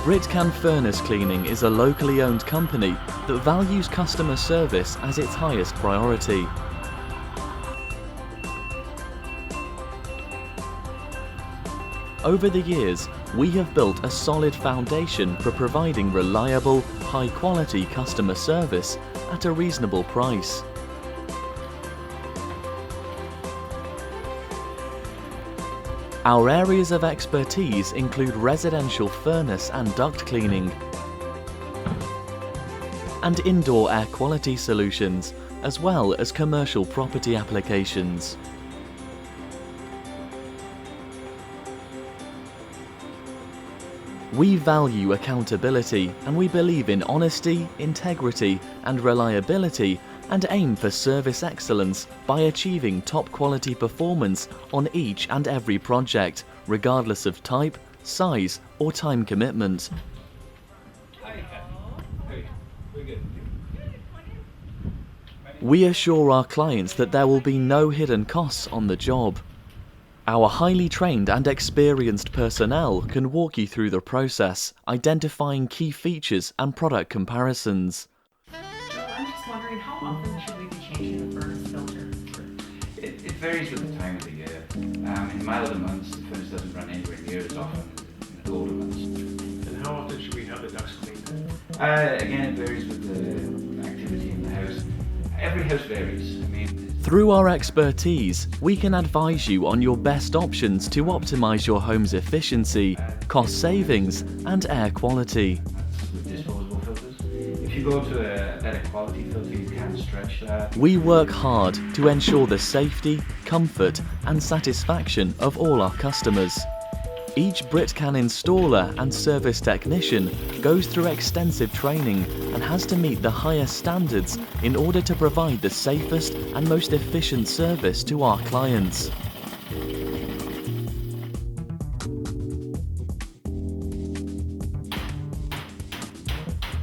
Britcan Furnace Cleaning is a locally owned company that values customer service as its highest priority. Over the years, we have built a solid foundation for providing reliable, high-quality customer service at a reasonable price. Our areas of expertise include residential furnace and duct cleaning, and indoor air quality solutions, as well as commercial property applications. We value accountability, and we believe in honesty, integrity and reliability, and aim for service excellence by achieving top quality performance on each and every project, regardless of type, size or time commitment. We assure our clients that there will be no hidden costs on the job. Our highly trained and experienced personnel can walk you through the process, identifying key features and product comparisons. I'm just wondering, how often should we be changing the furnace filter? It varies with the time of the year. In milder months, the furnace doesn't run anywhere near as often in colder months. And how often should we have the ducts cleaned? Again, it varies with the activity in the house. Every house varies. Through our expertise, we can advise you on your best options to optimize your home's efficiency, cost savings, and air quality. With disposable filters, if you go to a better quality filter, you can stretch that. We work hard to ensure the safety, comfort, and satisfaction of all our customers. Each Britcan installer and service technician goes through extensive training and has to meet the highest standards in order to provide the safest and most efficient service to our clients.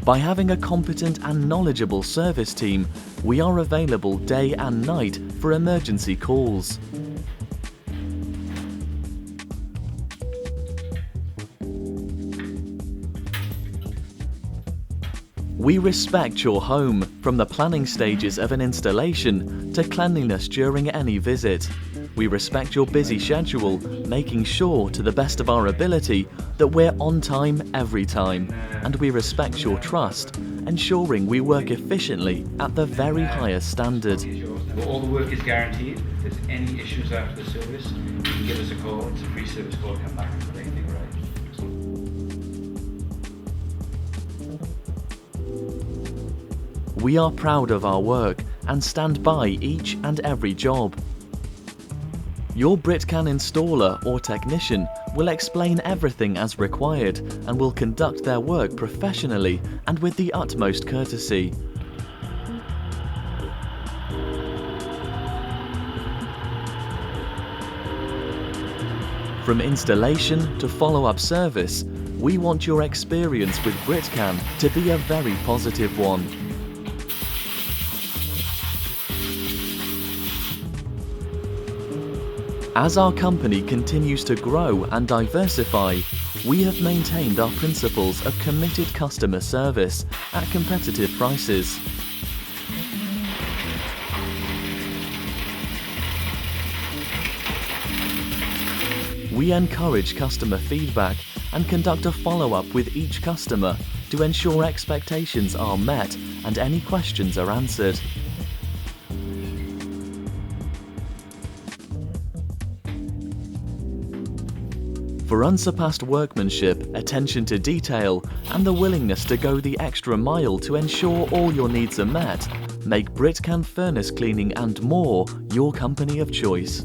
By having a competent and knowledgeable service team, we are available day and night for emergency calls. We respect your home, from the planning stages of an installation to cleanliness during any visit. We respect your busy schedule, making sure to the best of our ability that we're on time every time. And we respect your trust, ensuring we work efficiently at the very highest standard. All the work is guaranteed. If there's any issues after the service, you can give us a call. It's a free service call. Come back and put anything right. We are proud of our work and stand by each and every job. Your Britcan installer or technician will explain everything as required and will conduct their work professionally and with the utmost courtesy. From installation to follow-up service, we want your experience with Britcan to be a very positive one. As our company continues to grow and diversify, we have maintained our principles of committed customer service at competitive prices. We encourage customer feedback and conduct a follow-up with each customer to ensure expectations are met and any questions are answered. For unsurpassed workmanship, attention to detail, and the willingness to go the extra mile to ensure all your needs are met, make Britcan Furnace Cleaning and More your company of choice.